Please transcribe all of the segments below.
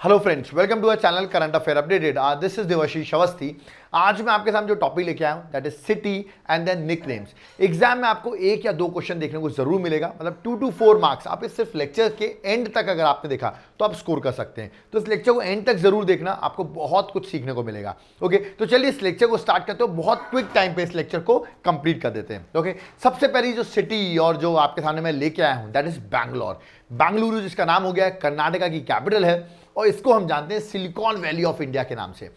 Hello friends, welcome to our channel current affair updated. This is Devashish Awasthi. आज मैं आपके सामने जो टॉपिक लेके आया हूं that is city and then nicknames. Exam में आपको एक या दो क्वेश्चन देखने को जरूर मिलेगा, मतलब 2 to 4 मार्क्स। आप इस सिर्फ लेक्चर के एंड तक अगर आपने देखा तो आप स्कोर कर सकते हैं। तो इस लेक्चर को एंड तक जरूर देखना, आपको बहुत कुछ सीखने को मिलेगा। ओके, तो चलिए इस लेक्चर को स्टार्ट करते हो। बहुत क्विक टाइम पे इस लेक्चर को कंप्लीट कर देते हैं। ओके, सबसे पहली जो सिटी और जो आपके सामने मैं लेके आया हूं दैट इज बैंगलोर। बेंगलुरु जिसका नाम हो गया कर्नाटका की कैपिटल है और इसको हम जानते हैं सिलिकॉन वैली ऑफ इंडिया के नाम से।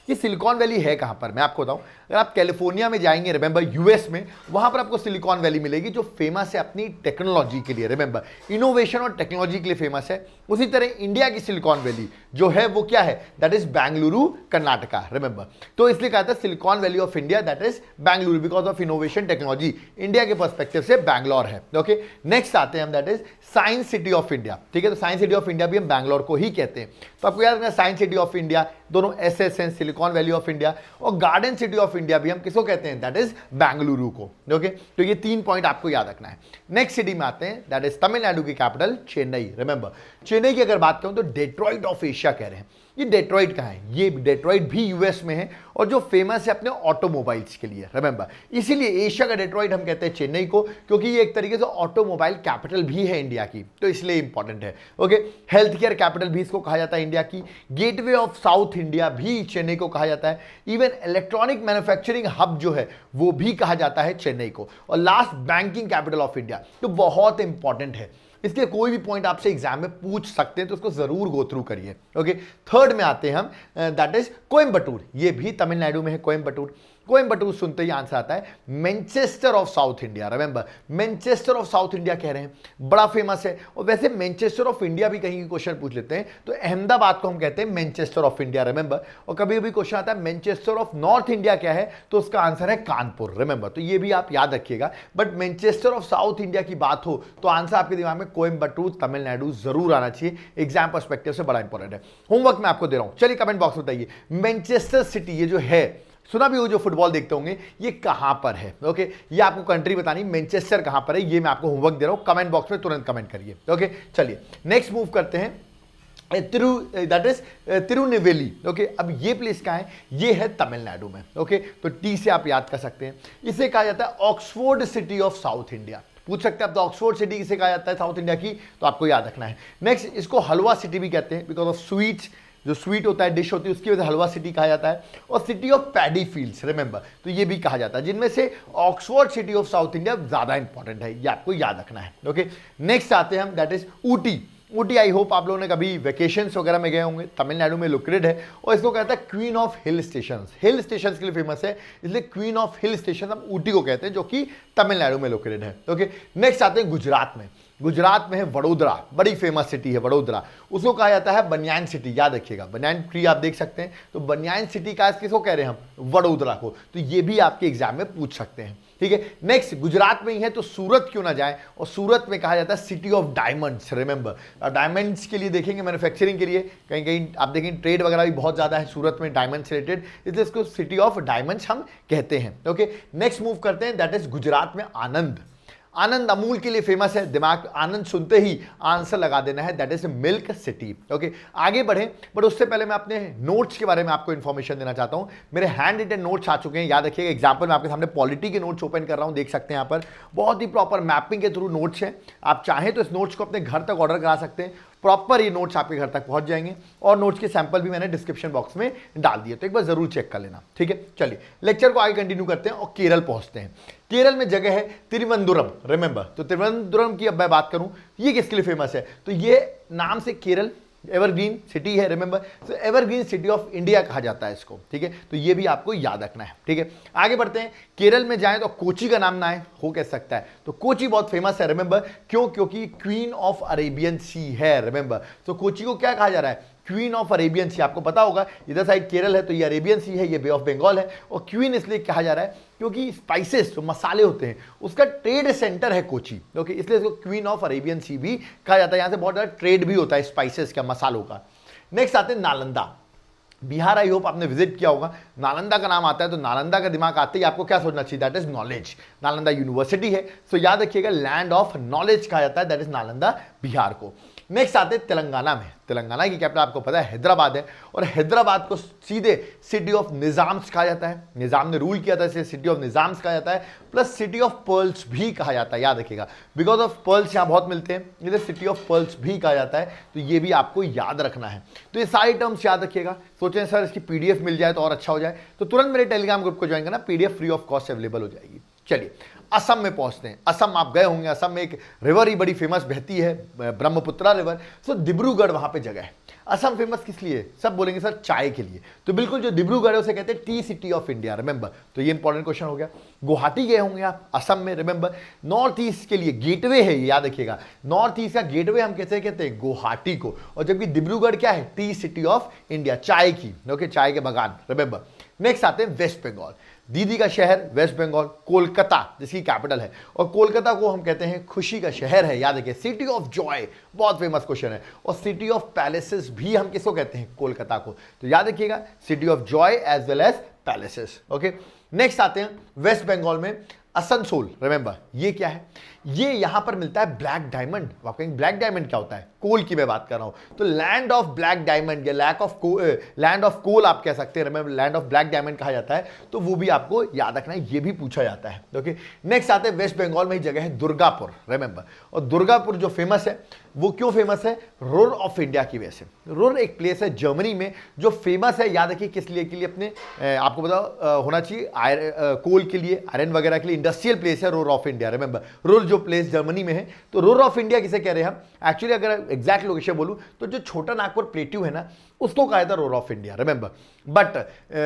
ये सिलिकॉन वैली है कहां पर, मैं आपको बताऊं। अगर आप कैलिफोर्निया में जाएंगे, रिमेंबर यूएस में, वहां पर आपको सिलिकॉन वैली मिलेगी जो फेमस है अपनी टेक्नोलॉजी के लिए। रिमेंबर, इनोवेशन और टेक्नोलॉजी के लिए फेमस है। उसी तरह इंडिया की सिलिकॉन वैली जो है वो क्या है, that is Bengaluru Karnataka. Remember, तो इसलिए कहा था silicon valley of India that is Bengaluru because of innovation technology. India के पर्सपेक्टिव से बैंगलोर है। ओके, नेक्स्ट आते हैं हम, that is science city of India. ठीक है, तो साइंस सिटी ऑफ इंडिया भी हम बैंगलोर को ही कहते हैं। तो आपको याद रखना, साइंस सिटी ऑफ इंडिया दोनों एसएस हैं, सिलिकॉन वैली ऑफ इंडिया, और गार्डन सिटी ऑफ इंडिया भी हम किसको कहते हैं, दैट इज बेंगलुरु को। ओके, तो ये 3 पॉइंट आपको याद रखना है। नेक्स्ट सिटी में आते हैं, दैट इज तमिलनाडु की कैपिटल चेन्नई। रिमेंबर, चेन्नई की अगर बात करूं तो डेट्रॉइट ऑफ एशिया कह रहे हैं। ये डेट्रॉइट कहाँ है, ये डेट्रॉइट भी यूएस में है और जो फेमस है अपने ऑटोमोबाइल्स के लिए। रिमेंबर, इसीलिए एशिया का डेट्रॉइट हम कहते हैं चेन्नई को, क्योंकि ये एक तरीके से ऑटोमोबाइल कैपिटल भी है इंडिया की, तो इसलिए इंपॉर्टेंट है। ओके, हेल्थ केयर कैपिटल भी इसको कहा जाता है इंडिया की। गेटवे ऑफ साउथ इंडिया भी चेन्नई को कहा जाता है। इवन इलेक्ट्रॉनिक मैन्युफैक्चरिंग हब जो है वो भी कहा जाता है चेन्नई को। और last, banking capital of India, तो बहुत इंपॉर्टेंट है। इसलिए कोई भी पॉइंट आपसे एग्जाम में पूछ सकते हैं तो उसको जरूर गो थ्रू करिए। ओके, थर्ड में आते हैं हम, दैट इज कोयम्बटूर। ये भी तमिलनाडु में है कोयम्बटूर। कोयम्बटूर सुनते ही आंसर आता है Manchester of south India. Remember, Manchester of south India कह रहे हैं, बड़ा फेमस है। और वैसे मैनचेस्टर ऑफ इंडिया भी कहीं क्वेश्चन पूछ लेते हैं तो अहमदाबाद को हम कहते हैं मैनचेस्टर ऑफ इंडिया। रिमेंबर, और कभी कभी क्वेश्चन आता है मैनचेस्टर ऑफ नॉर्थ इंडिया क्या है, तो उसका आंसर है कानपुर। रिमेंबर, तो ये भी आप याद रखिएगा। But Manchester of south India की बात हो तो आंसर आपके दिमाग में कोयम्बटूर तमिलनाडु जरूर आना चाहिए। एग्जाम पर्सपेक्टिव से बड़ा इंपॉर्टेंट है। होमवर्क मैं आपको दे रहा हूं, चलिए कमेंट बॉक्स में बताइए मैनचेस्टर सिटी ये जो है, सुना भी हो जो फुटबॉल देखते होंगे, ये कहां पर है। ओके, ये आपको कंट्री बतानी, मैनचेस्टर कहां पर है, ये मैं आपको होमवर्क दे रहा हूं। कमेंट बॉक्स में तुरंत कमेंट करिए। ओके, चलिए नेक्स्ट मूव करते हैं, दैट इज तिरुनेवेली। ओके, अब ये प्लेस कहां है, ये है तमिलनाडु में। ओके, तो टी से आप याद कर सकते हैं। इसे कहा जाता है Oxford city of south India. पूछ सकते हैं आप तो ऑक्सफोर्ड सिटी किसे कहा जाता है साउथ इंडिया की, तो आपको याद रखना है। नेक्स्ट, इसको हलवा सिटी भी कहते हैं बिकॉज ऑफ स्वीट्स, जो स्वीट होता है, डिश होती है, उसकी वजह से हलवा सिटी कहा जाता है। और city of paddy fields, remember, तो ये भी कहा जाता है, जिनमें से Oxford city of south India ज्यादा इंपॉर्टेंट है, ये आपको याद रखना है। ओके, नेक्स्ट आते हैं हम, that is Ooty. Ooty, I hope आप लोगों ने कभी वेकेशंस वगैरह में गए होंगे, तमिलनाडु में लोकेटेड है और इसको कहता है queen of hill stations. Hill stations के लिए फेमस है, इसलिए क्वीन ऑफ हिल स्टेशन हम ऊटी को कहते हैं, जो कि तमिलनाडु में लोकेटेड है। ओके, नेक्स्ट आते हैं गुजरात में। गुजरात में है वडोदरा, बड़ी फेमस सिटी है वडोदरा। उसको कहा जाता है बनियान सिटी, याद रखिएगा, बनियान ट्री आप देख सकते हैं, तो बनियान सिटी का किसको कह रहे हैं हम, वडोदरा को। तो ये भी आपके एग्जाम में पूछ सकते हैं। ठीक है, नेक्स्ट, गुजरात में ही है तो सूरत क्यों ना जाए, और सूरत में कहा जाता है city of diamonds. Remember, diamonds के लिए देखेंगे, मैन्युफैक्चरिंग के लिए कहीं कहीं आप देखेंगे ट्रेड वगैरह भी बहुत ज्यादा है सूरत में डायमंड से रिलेटेड, इसलिए इसको सिटी ऑफ डायमंड्स हम कहते हैं। ओके, नेक्स्ट मूव करते हैं, दैट इज गुजरात में आनंद। आनंद अमूल के लिए फेमस है, दिमाग आनंद सुनते ही आंसर लगा देना है, that is milk city. Okay, आगे बढ़े, बट उससे पहले मैं अपने नोट्स के बारे में आपको इन्फॉर्मेशन देना चाहता हूं। मेरे हैंड रिटन नोट्स आ चुके हैं, याद रखिएगा। एग्जाम्पल मैं आपके सामने पॉलिटी के नोट्स ओपन कर रहा हूं, देख सकते हैं यहाँ पर बहुत ही प्रॉपर मैपिंग के थ्रू नोट्स हैं। आप चाहें तो इस नोट्स को अपने घर तक ऑर्डर करा सकते हैं, प्रॉपर ये नोट्स आपके घर तक पहुंच जाएंगे। और नोट्स के सैंपल भी मैंने डिस्क्रिप्शन बॉक्स में डाल दिए, तो एक बार जरूर चेक कर लेना। ठीक है, चलिए लेक्चर को आगे कंटिन्यू करते हैं और केरल पहुंचते हैं। केरल में जगह है तिरुवनंतपुरम। रिमेंबर, तो तिरुवनंतपुरम की अब मैं बात करूं, ये किसके लिए फेमस है, तो ये नाम से केरल एवरग्रीन सिटी है। रिमेंबर, तो एवरग्रीन सिटी ऑफ इंडिया कहा जाता है इसको। ठीक है, तो ये भी आपको याद रखना है। ठीक है, आगे बढ़ते हैं। केरल में जाएं तो कोची का नाम ना आए, हो कह सकता है, तो कोची बहुत फेमस है। रिमेंबर, क्यों, क्योंकि क्वीन ऑफ अरेबियन सी है। रिमेंबर, तो कोची को क्या कहा जा रहा है, क्वीन ऑफ अरेबियन सी। आपको पता होगा इधर साइड केरल है तो ये अरेबियन सी है, ये बे ऑफ बंगाल है। और क्वीन इसलिए कहा जा रहा है क्योंकि स्पाइसेस जो मसाले होते हैं उसका ट्रेड सेंटर है कोची। ओके, इसलिए इसको क्वीन ऑफ अरेबियन सी भी कहा जाता है। यहां से बहुत ज्यादा ट्रेड भी होता है स्पाइसेस का, मसालों का। नेक्स्ट आते हैं नालंदा। बिहार, आई होप आपने विजिट किया होगा। नालंदा का नाम आता है तो नालंदा का दिमाग आते ही आपको क्या सोचना चाहिए, that is knowledge. Nalanda university है, सो याद रखिएगा लैंड ऑफ नॉलेज कहा जाता है, दैट इज नालंदा बिहार को। नेक्स्ट आते हैं तेलंगाना में। तेलंगाना की कैपिटल आपको पता है हैदराबाद है, और हैदराबाद को सीधे सिटी ऑफ निजाम्स कहा जाता है। निजाम ने रूल किया था, इसे सिटी ऑफ निजाम्स कहा जाता है, प्लस सिटी ऑफ पर्ल्स भी कहा जाता है, याद रखिएगा, बिकॉज ऑफ पर्ल्स यहाँ बहुत मिलते हैं, इधर सिटी ऑफ पर्ल्स भी कहा जाता है, तो ये भी आपको याद रखना है। तो ये सारी टर्म्स याद रखिएगा। सोचें सर इसकी पीडीएफ मिल जाए तो और अच्छा हो जाए, तो तुरंत मेरे टेलीग्राम ग्रुप को ज्वाइन करना, PDF free of cost available हो जाएगी। चलिए असम में पहुंचते हैं। असम आप गए होंगे, असम में एक रिवर ही बड़ी फेमस बहती है, ब्रह्मपुत्रा रिवर। सो डिब्रूगढ़ वहां पे जगह है। असम फेमस किस लिए? सब बोलेंगे सर चाय के लिए, तो बिल्कुल जो डिब्रूगढ़ है उसे कहते हैं T city of India, remember. तो ये इंपॉर्टेंट क्वेश्चन हो गया। गुवाहाटी गए होंगे आप असम में, रिमेंबर नॉर्थ ईस्ट के लिए गेटवे है, ये याद रखिएगा, नॉर्थ ईस्ट का गेटवे हम कैसे कहते हैं? गुवाहाटी को। और जबकि डिब्रूगढ़ क्या है? टी सिटी ऑफ इंडिया, चाय की, ओके, चाय के बागान, रिमेंबर। नेक्स्ट आते हैं वेस्ट बंगाल, दीदी का शहर वेस्ट बंगाल, कोलकाता जिसकी कैपिटल है, और कोलकाता को हम कहते हैं खुशी का शहर है, याद रखिए, सिटी ऑफ जॉय, बहुत फेमस क्वेश्चन है। और सिटी ऑफ पैलेसेस भी हम किसको कहते हैं? कोलकाता को। तो याद रखिएगा city of joy as well as palaces, okay. Next आते हैं वेस्ट बंगाल में असनसोल, रिमेंबर ये क्या है? ये यहां पर मिलता है ब्लैक डायमंड। आप कहेंगे ब्लैक डायमंड क्या होता है? कोल की मैं बात कर रहा हूं, तो लैंड ऑफ ब्लैक डायमंड या लैंड ऑफ कोल आप कह सकते हैं, remember land of black diamond कहा जाता है, तो वो भी आपको याद रखना है, ये भी पूछा जाता है, ओके। नेक्स्ट आते हैं वेस्ट बंगाल में ही जगह है दुर्गापुर, रिमेंबर। और दुर्गापुर जो फेमस है वो क्यों फेमस है? रोर ऑफ इंडिया की वजह से। रोर एक प्लेस है जर्मनी में जो फेमस है, याद रखिए किस लिए के लिए? अपने आपको बताओ होना चाहिए कोल के लिए, आयरन वगैरह के लिए, इंडस्ट्रियल प्लेस है roar of India, remember. Roar जो प्लेस जर्मनी में है, तो रोर ऑफ इंडिया किसे कह रहे हैं हम? एक्चुअली अगर एग्जैक्ट लोकेशन बोलूं तो जो छोटा नागपुर प्लेट्यू है ना, उसको कहा जाता है roar of India, remember. But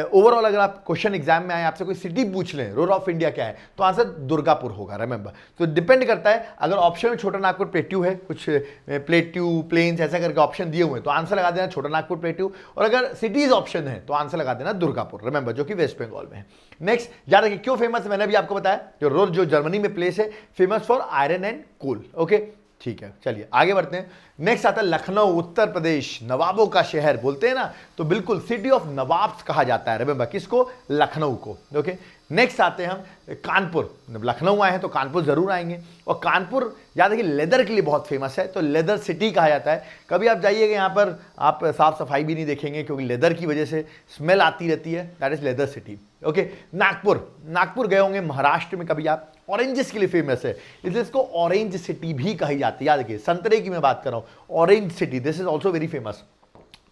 overall अगर आप क्वेश्चन एग्जाम में आए, आपसे कोई सिटी पूछ लें रोर ऑफ इंडिया क्या है, तो आंसर दुर्गापुर होगा, रिमेंबर। तो डिपेंड करता है, अगर ऑप्शन में छोटा नागपुर प्लेट्यू है, कुछ प्लेट्यू प्लेन्स ऐसा करके ऑप्शन दिए हुए हैं, तो आंसर लगा देना छोटा नागपुर प्लेट्यू, और अगर सिटीज ऑप्शन है तो आंसर लगा देना दुर्गापुर, रिमेंबर, जो कि वेस्ट बंगाल में है। नेक्स्ट याद रखिए क्यों फेमस है, मैंने भी आपको बताया, जो रोर जो जर्मनी में प्लेस है, famous for iron and coal, okay, ठीक है। चलिए आगे बढ़ते हैं। नेक्स्ट आता है लखनऊ, उत्तर प्रदेश, नवाबों का शहर बोलते हैं ना, तो बिल्कुल सिटी ऑफ नवाब्स कहा जाता है, रिमेंबर किसको? लखनऊ को, ओके। नेक्स्ट आते हैं हम कानपुर। लखनऊ आए हैं तो कानपुर जरूर आएंगे, और कानपुर याद रखिए लेदर के लिए बहुत फेमस है, तो लेदर सिटी कहा जाता है। कभी आप जाइएगा यहाँ पर, आप साफ सफाई भी नहीं देखेंगे क्योंकि लेदर की वजह से स्मेल आती रहती है, that is leather city, okay. Nagpur गए होंगे महाराष्ट्र में, कभी आप, ऑरेंजेस के लिए फेमस है, इसलिए इसको ऑरेंज सिटी भी कही जाती है, याद रखिए, संतरे की मैं बात कर रहा हूँ, orange city, this is also very famous.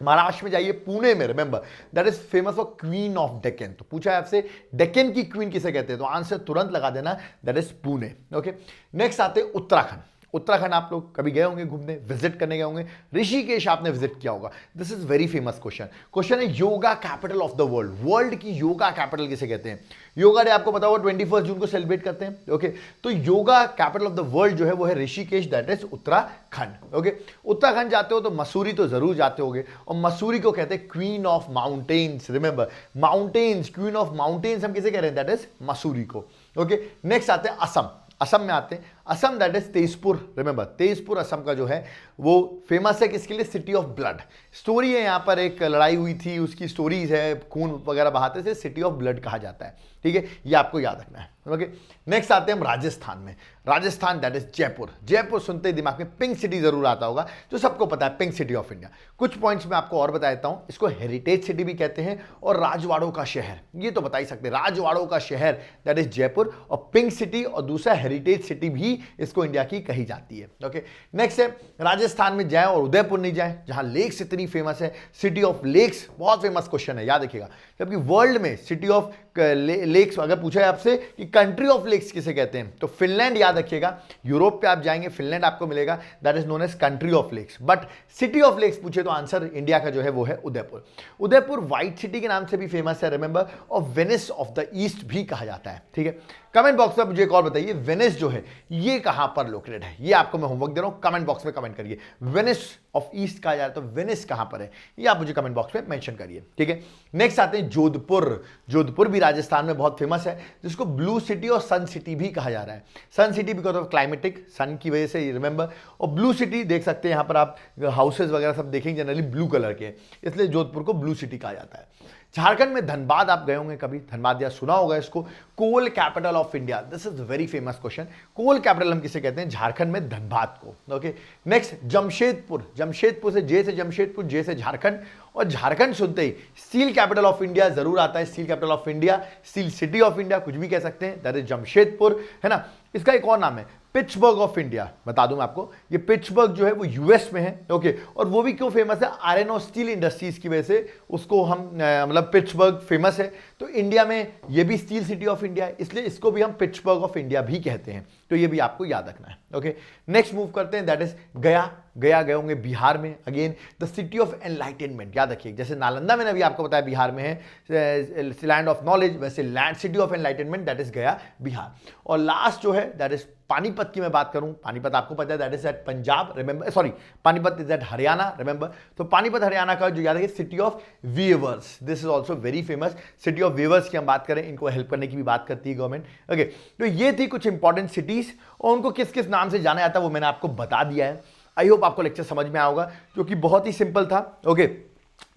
Maharashtra में जाइए पुणे में, remember that is famous for queen of Deccan. तो पूछा है आपसे डेक्कन की क्वीन किसे कहते हैं, तो आंसर तुरंत लगा देना, that is Pune, okay. Next आते हैं उत्तराखंड। उत्तराखंड आप लोग कभी गए होंगे घूमने, विजिट करने गए होंगे, ऋषिकेश आपने विजिट किया होगा। This is very famous question है yoga capital of the world, world की योगा कैपिटल किसे कहते हैं? योगा डे आपको पता होगा 21 जून को सेलिब्रेट करते हैं, ओके। तो yoga capital of the world जो है वो है Rishikesh, that is Uttarakhand, okay. Uttarakhand जाते हो तो मसूरी तो जरूर जाते होगे, और मसूरी को कहते हैं queen of mountains, remember mountains, queen of mountains हम किसे कह रहे हैं? दैट इज मसूरी को, ओके। नेक्स्ट आते हैं असम। असम में आते हैं, Assam that is Tezpur, remember Tezpur Assam का जो है वो फेमस है किसके लिए? City of blood. स्टोरी है यहाँ पर, एक लड़ाई हुई थी, उसकी स्टोरीज है, खून वगैरह बहाते थे, सिटी ऑफ ब्लड कहा जाता है, ठीक है, ये आपको याद रखना है, ओके। नेक्स्ट आते हैं हम राजस्थान में। Rajasthan that is Jaipur. जयपुर सुनते ही दिमाग में पिंक सिटी जरूर आता होगा, जो सबको पता है, पिंक सिटी ऑफ इंडिया। कुछ पॉइंट्स में आपको और बता देता हूं, इसको हेरिटेज सिटी भी कहते हैं, और राजवाड़ों का शहर, ये तो बता ही सकते हैं, राजवाड़ों का शहर दैट इज जयपुर, और पिंक सिटी और दूसरा हेरिटेज सिटी भी इसको इंडिया की कही जाती है, ओके। नेक्स्ट है राजस्थान में जाए और उदयपुर नहीं जाए, जहां लेक्स इतनी फेमस है, सिटी ऑफ लेक्स, बहुत फेमस क्वेश्चन है, याद रखिएगा। जबकि वर्ल्ड में सिटी ऑफ लेक्स अगर पूछा है आपसे कि कंट्री ऑफ लेक्स किसे कहते हैं, तो फिनलैंड याद रखिएगा। यूरोप पे आप जाएंगे फिनलैंड आपको मिलेगा, that is known as country of lakes. But city of lakes पूछे तो आंसर इंडिया का जो है वो है उदयपुर। उदयपुर व्हाइट सिटी के नाम से भी फेमस है, रिमेंबर, और वेनिस ऑफ द ईस्ट भी कहा जाता है, ठीक है। कमेंट बॉक्स में मुझे एक और बताइए, वेनिस जो है ये कहां पर लोकेटेड है? ये आपको मैं होमवर्क दे रहा हूं, कमेंट बॉक्स में कमेंट करिए। वेनिस ऑफ ईस्ट कहा जाए तो वेनिस कहां पर है, ये आप मुझे कमेंट बॉक्स में मेंशन करिए, ठीक है। नेक्स्ट आते हैं जोधपुर। जोधपुर भी राजस्थान में बहुत फेमस है, जिसको ब्लू सिटी और सन सिटी भी कहा जा रहा है। सन सिटी बिकॉज ऑफ क्लाइमेटिक, सन की वजह से, रिमेंबर, और ब्लू सिटी देख सकते हैं यहाँ पर आप हाउसेज वगैरह सब देखेंगे जनरली ब्लू कलर के, इसलिए जोधपुर को ब्लू सिटी कहा जाता है। झारखंड में धनबाद आप गए होंगे कभी, धनबाद या सुना होगा इसको, coal capital of India, this is very famous question. Coal capital हम किसे कहते हैं? झारखंड में धनबाद को। ओके, नेक्स्ट जमशेदपुर, जमशेदपुर से जे से जमशेदपुर, जे से झारखंड, और झारखंड सुनते ही स्टील कैपिटल ऑफ इंडिया जरूर आता है, steel capital of India, steel city of India, कुछ भी कह सकते हैं, दैट इज जमशेदपुर, है ना। इसका एक और नाम है पिट्सबर्ग ऑफ इंडिया, बता दूं मैं आपको, ये पिट्सबर्ग जो है वो यूएस में है। ओके, और वो भी क्यों फेमस है? आयरन और स्टील इंडस्ट्रीज की वजह से उसको हम मतलब पिट्सबर्ग फेमस है। तो इंडिया में ये भी स्टील सिटी ऑफ इंडिया है, इसलिए इसको भी हम पिट्सबर्ग ऑफ इंडिया भी कहते हैं। तो ये भी आपको याद रखना है। ओके, नेक्स्ट मूव करते हैं, दैट इज गया। गया गए होंगे बिहार में, again the city of enlightenment, याद रखिए, जैसे नालंदा मैंने अभी आपको बताया बिहार में है लैंड ऑफ नॉलेज, वैसे land city of enlightenment that is गया बिहार। और लास्ट जो है दैट इज पानीपत की मैं बात करूं, पानीपत आपको पता है that is at Punjab, remember, sorry Panipat is at Haryana, remember. तो पानीपत हरियाणा का जो याद है city of weavers, this is also very famous, city of weavers की हम बात करें, इनको हेल्प करने की भी बात करती है गवर्नमेंट। ओके, तो ये थी कुछ इंपॉर्टेंट सिटीज, और उनको किस किस नाम से जाना जाता है वो मैंने आपको बता दिया है। आई होप आपको लेक्चर समझ में आया होगा, जो कि बहुत ही सिंपल था। ओके,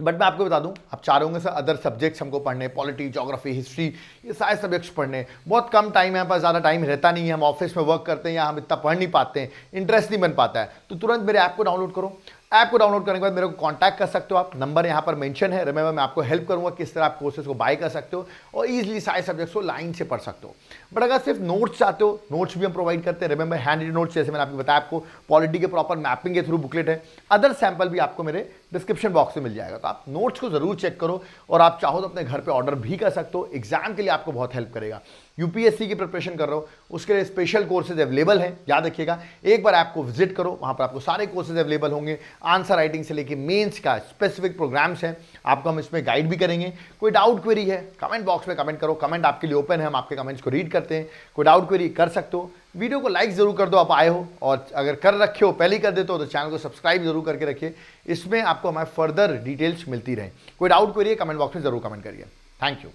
बट मैं आपको बता दूं, आप चाह रहे होंगे सर अदर सब्जेक्ट्स हमको पढ़ने, पॉलिटी, ज्योग्राफी, हिस्ट्री, ये सारे सब्जेक्ट्स पढ़ने, बहुत कम टाइम है, पर ज़्यादा टाइम रहता नहीं है, हम ऑफिस में वर्क करते हैं या हम इतना पढ़ नहीं पाते हैं, इंटरेस्ट नहीं बन पाता है, तो तुरंत मेरे ऐप को डाउनलोड करो। ऐप को डाउनलोड करने के बाद मेरे को कांटेक्ट कर सकते हो आप, नंबर यहाँ पर मेंशन है, रिमेंबर मैं आपको हेल्प करूंगा किस तरह आप कोर्सेज को बाय कर सकते हो और इजीली सारे सब्जेक्ट्स को लाइन से पढ़ सकते हो। बट अगर सिर्फ नोट्स चाहते हो, नोट्स भी हम प्रोवाइड करते हैं, रिमेंबर हैंड रिटन नोट्स, जैसे मैंने आपको बताया, आपको पॉलिटी के प्रॉपर मैपिंग के थ्रू बुकलेट है, अदर सैंपल भी आपको मेरे डिस्क्रिप्शन बॉक्स में मिल जाएगा, तो आप नोट्स को जरूर चेक करो, और आप चाहो तो अपने घर पे ऑर्डर भी कर सकते हो, एग्जाम के लिए आपको बहुत हेल्प करेगा। यूपीएससी की प्रिपरेशन कर रहे हो, उसके लिए स्पेशल कोर्सेज अवेलेबल हैं, याद रखिएगा, एक बार ऐप को विजिट करो, वहां पर आपको सारे कोर्सेज अवेलेबल होंगे, आंसर राइटिंग से लेके मेंस का स्पेसिफिक प्रोग्राम्स हैं, आपको हम इसमें गाइड भी करेंगे। कोई डाउट क्वेरी है कमेंट बॉक्स में कमेंट करो, कमेंट आपके लिए ओपन है, हम आपके कमेंट्स को रीड करते हैं, कोई डाउट क्वेरी कर सकते हो। वीडियो को लाइक जरूर कर दो, आप आए हो, और अगर कर रखे हो, पहले ही कर देते हो, तो चैनल को सब्सक्राइब जरूर करके रखिए, इसमें आपको हमारे फर्दर डिटेल्स मिलती रहे। कोई डाउट क्वेरी है कमेंट बॉक्स में जरूर कमेंट करिए। Thank you.